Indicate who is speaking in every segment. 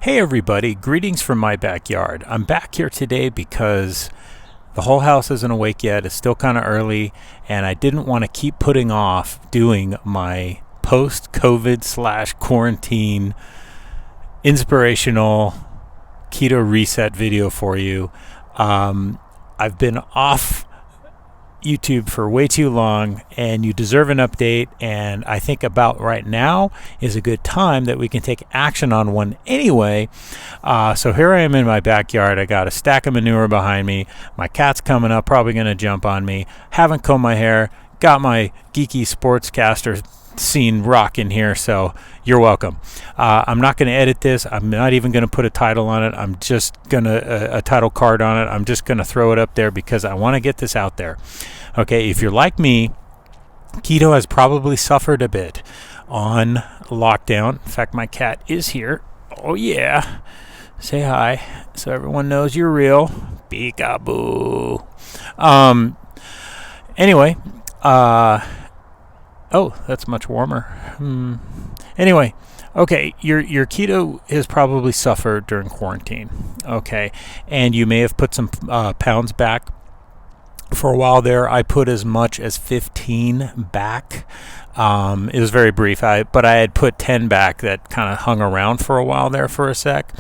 Speaker 1: Hey everybody, greetings from my backyard. I'm back here today because the whole house isn't awake yet. It's still kind of early, and I didn't want to keep putting off doing my post-COVID / quarantine inspirational keto reset video for you. I've been off YouTube for way too long, and you deserve an update, and I think about right now is a good time that we can take action on one anyway. So here I am in my backyard. I got a stack of manure behind me. My cat's coming up, probably going to jump on me. Haven't combed my hair. Got my geeky sportscaster scene rocking here, so you're welcome. I'm not going to edit this. I'm not even going to put a title on it. I'm just going to a title card on it. I'm just going to throw it up there because I want to get this out there. Okay, if you're like me, keto has probably suffered a bit on lockdown. In fact, my cat is here. Oh yeah, say hi so everyone knows you're real. Peekaboo. Anyway, oh, that's much warmer. Anyway, okay, your keto has probably suffered during quarantine, okay? And you may have put some pounds back. For a while there, I put as much as 15 back. It was very brief, but I had put 10 back that kind of hung around for a while there for a sec.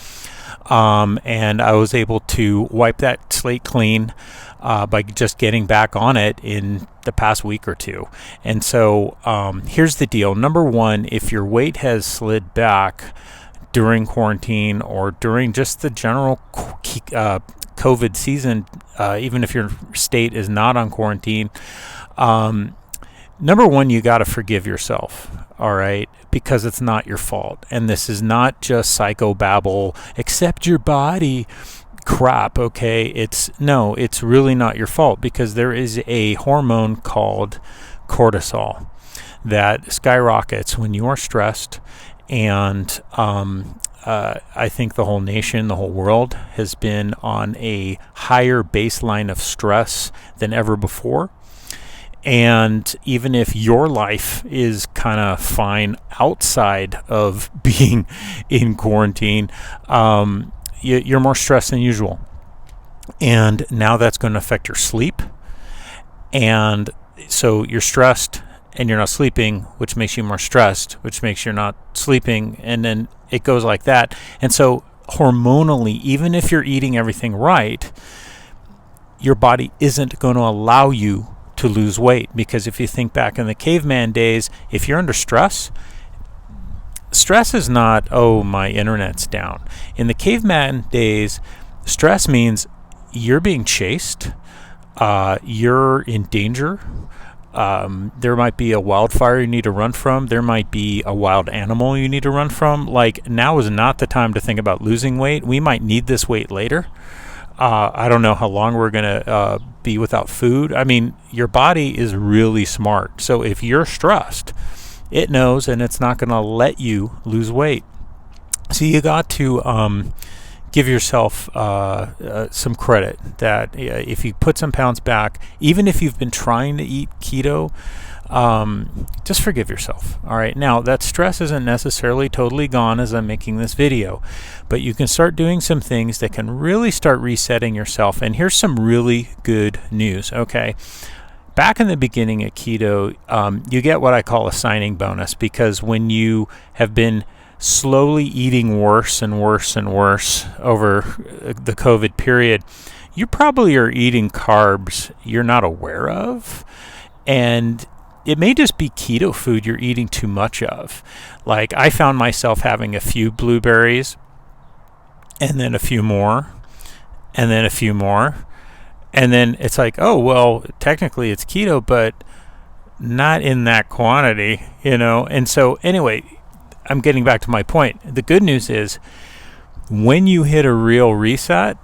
Speaker 1: And I was able to wipe that slate clean by just getting back on it in the past week or two. And so here's the deal. Number one, if your weight has slid back during quarantine or during just the general COVID season, even if your state is not on quarantine, number one, you got to forgive yourself, all right? Because it's not your fault. And this is not just psychobabble, accept your body crap, okay? It's really not your fault, because there is a hormone called cortisol that skyrockets when you are stressed. And I think the whole nation, the whole world has been on a higher baseline of stress than ever before. And even if your life is kind of fine outside of being in quarantine, you're more stressed than usual. And now that's going to affect your sleep. And so you're stressed and you're not sleeping, which makes you more stressed, which makes you're not sleeping. And then it goes like that. And so hormonally, even if you're eating everything right, your body isn't going to allow you to lose weight. Because if you think back in the caveman days, if you're under stress is not, oh, my internet's down. In the caveman days, stress means you're being chased, you're in danger. There might be a wildfire you need to run from. There might be a wild animal you need to run from. Like, now is not the time to think about losing weight. We might need this weight later. I don't know how long we're going to be without food. I mean, your body is really smart. So if you're stressed, it knows, and it's not going to let you lose weight. So you got to give yourself some credit that if you put some pounds back, even if you've been trying to eat keto, just forgive yourself. All right. Now, that stress isn't necessarily totally gone as I'm making this video, but you can start doing some things that can really start resetting yourself. And here's some really good news. Okay. Back in the beginning at keto, you get what I call a signing bonus, because when you have been slowly eating worse and worse and worse over the COVID period, you probably are eating carbs you're not aware of. And it may just be keto food you're eating too much of. Like, I found myself having a few blueberries, and then a few more, and then a few more. And then it's like, oh, well, technically it's keto, but not in that quantity, you know? And so anyway, I'm getting back to my point. The good news is when you hit a real reset,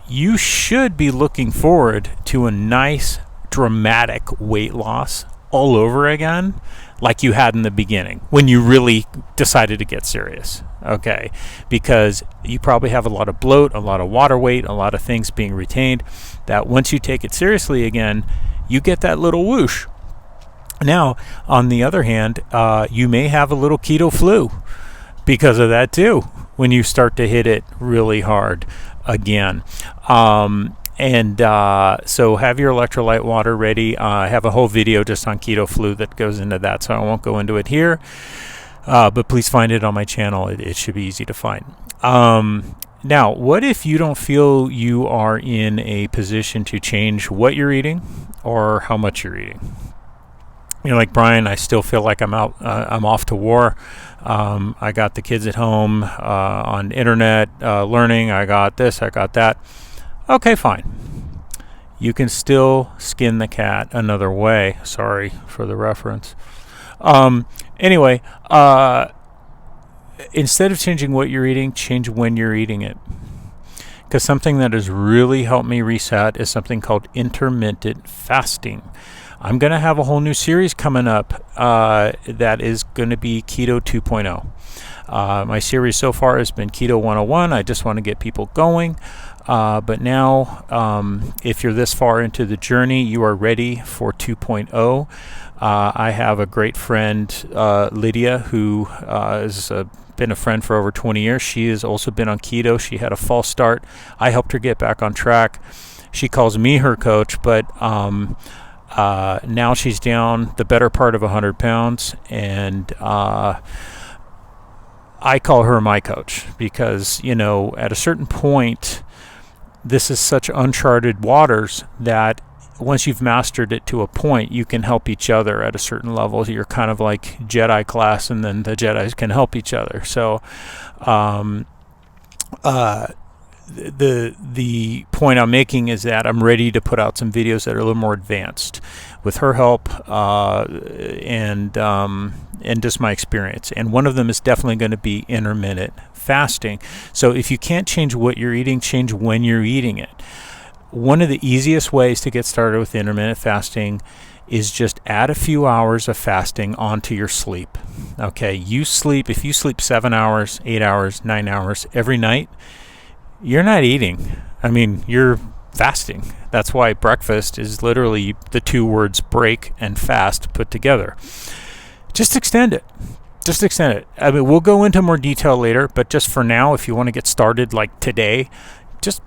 Speaker 1: you should be looking forward to a nice, dramatic weight loss all over again, like you had in the beginning when you really decided to get serious. Okay, because you probably have a lot of bloat, a lot of water weight, a lot of things being retained, that once you take it seriously again, you get that little whoosh. Now, on the other hand, you may have a little keto flu because of that too. when you start to hit it really hard again. So have your electrolyte water ready. I have a whole video just on keto flu that goes into that, so I won't go into it here. But please find it on my channel. It should be easy to find. Now, what if you don't feel you are in a position to change what you're eating or how much you're eating? You know, like Brian, I still feel like I'm off to war. I got the kids at home on internet learning. I got this, I got that. Okay, fine. You can still skin the cat another way. Sorry for the reference. Anyway, instead of changing what you're eating, change when you're eating it. Because something that has really helped me reset is something called intermittent fasting. I'm going to have a whole new series coming up that is going to be Keto 2.0. My series so far has been Keto 101. I just want to get people going. But now, if you're this far into the journey, you are ready for 2.0. I have a great friend, Lydia, who has been a friend for over 20 years. She has also been on keto. She had a false start. I helped her get back on track. She calls me her coach, but now she's down the better part of 100 pounds, and I call her my coach because, you know, at a certain point, this is such uncharted waters that once you've mastered it to a point, you can help each other at a certain level. You're kind of like Jedi class, and then the Jedis can help each other. So the point I'm making is that I'm ready to put out some videos that are a little more advanced with her help and just my experience. And one of them is definitely going to be intermittent fasting. So if you can't change what you're eating, change when you're eating it. One of the easiest ways to get started with intermittent fasting is just add a few hours of fasting onto your sleep. Okay, if you sleep 7 hours, 8 hours, 9 hours every night, you're not eating. I mean, you're fasting. That's why breakfast is literally the two words break and fast put together. Just extend it. I mean, we'll go into more detail later, but just for now, if you want to get started like today, just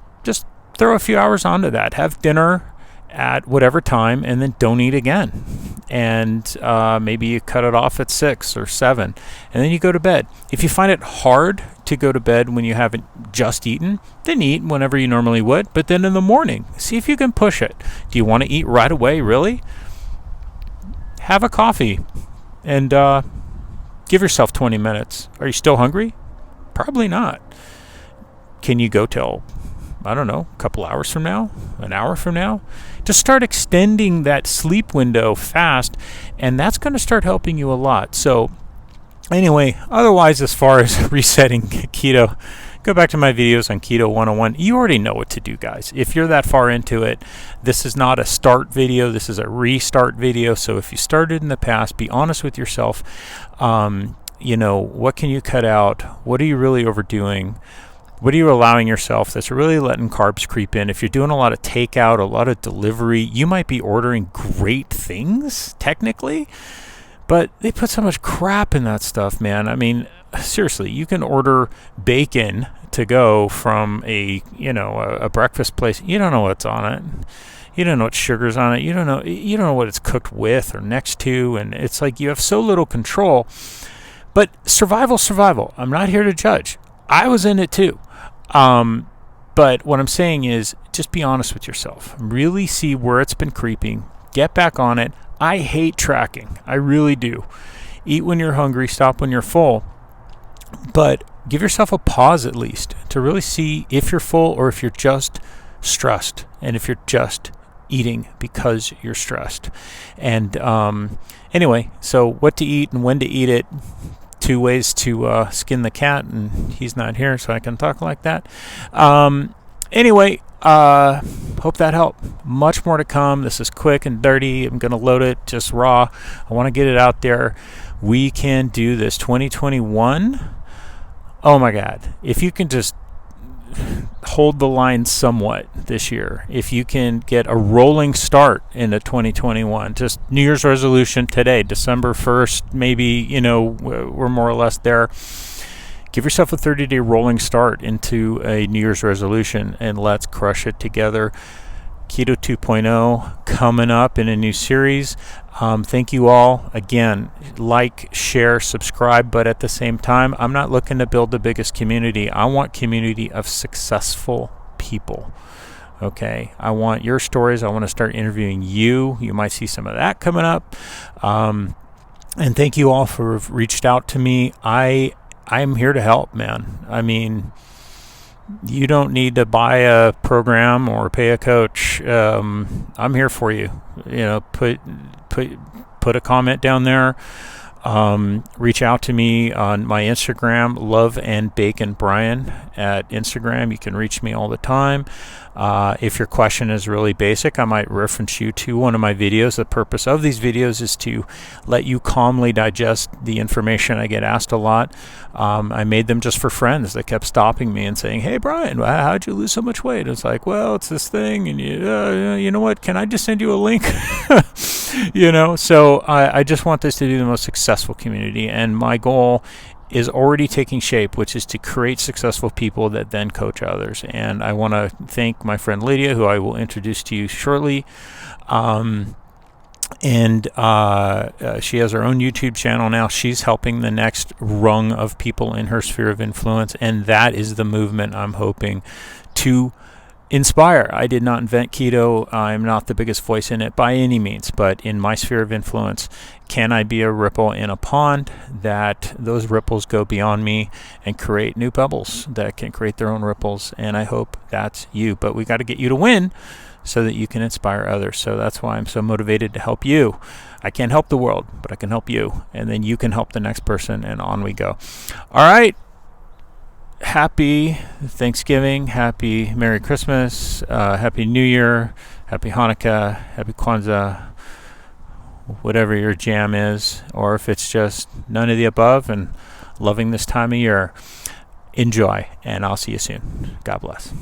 Speaker 1: throw a few hours onto that. Have dinner at whatever time, and then don't eat again. And maybe you cut it off at 6 or 7, and then you go to bed. If you find it hard to go to bed when you haven't just eaten, then eat whenever you normally would. But then in the morning, see if you can push it. Do you want to eat right away? Really? Have a coffee and give yourself 20 minutes. Are you still hungry? Probably not. Can you go till, I don't know, a couple hours from now, an hour from now? Just start extending that sleep window fast, and that's going to start helping you a lot. So anyway, otherwise, as far as resetting keto, go back to my videos on Keto 101. You already know what to do, guys. If you're that far into it, this is not a start video. This is a restart video. So if you started in the past, be honest with yourself. You know, what can you cut out? What are you really overdoing? What are you allowing yourself that's really letting carbs creep in? If you're doing a lot of takeout, a lot of delivery, you might be ordering great things, technically, but they put so much crap in that stuff, man. I mean, seriously, you can order bacon to go from a breakfast place. You don't know what's on it. You don't know what sugar's on it. You don't know what it's cooked with or next to, and it's like you have so little control. But survival. I'm not here to judge. I was in it too. But what I'm saying is just be honest with yourself. Really see where it's been creeping. Get back on it. I hate tracking. I really do. Eat when you're hungry. Stop when you're full. But give yourself a pause at least to really see if you're full or if you're just stressed, and if you're just eating because you're stressed. And anyway, so what to eat and when to eat it. 2 ways to skin the cat, and he's not here, so I can talk like that. Anyway, hope that helped. Much more to come. This is quick and dirty. I'm going to load it just raw. I want to get it out there. We can do this. 2021. Oh my God. If you can just hold the line somewhat this year, if you can get a rolling start into 2021, just New Year's resolution today, December 1st, maybe, we're more or less there. give yourself a 30-day rolling start into a New Year's resolution, and let's crush it together. Keto 2.0 coming up in a new series. Thank you all. Again, like, share, subscribe, but at the same time, I'm not looking to build the biggest community. I want community of successful people. Okay, I want your stories. I want to start interviewing you. You might see some of that coming up. And thank you all for reached out to me. I'm here to help, man. I mean, you don't need to buy a program or pay a coach. I'm here for you. Put a comment down there. Reach out to me on my Instagram, Love and Bacon Brian at Instagram. You can reach me all the time. If your question is really basic, I might reference you to one of my videos. The purpose of these videos is to let you calmly digest the information. I get asked a lot. I made them just for friends that kept stopping me and saying, "Hey, Brian, how'd you lose so much weight?" It's like, well, it's this thing, and you know what? Can I just send you a link? So I just want this to be the most successful community, and my goal is already taking shape, which is to create successful people that then coach others. And I want to thank my friend Lydia, who I will introduce to you shortly. She has her own YouTube channel now. She's helping the next rung of people in her sphere of influence, and that is the movement I'm hoping to inspire. I did not invent keto. I'm not the biggest voice in it by any means, but in my sphere of influence, can I be a ripple in a pond that those ripples go beyond me and create new pebbles that can create their own ripples? And I hope that's you. But we got to get you to win so that you can inspire others. So that's why I'm so motivated to help you. I can't help the world, but I can help you. And then you can help the next person, and on we go. All right. Happy Thanksgiving, happy Merry Christmas, Happy New Year, Happy Hanukkah, Happy Kwanzaa, whatever your jam is, or if it's just none of the above and loving this time of year. Enjoy, and I'll see you soon. God bless.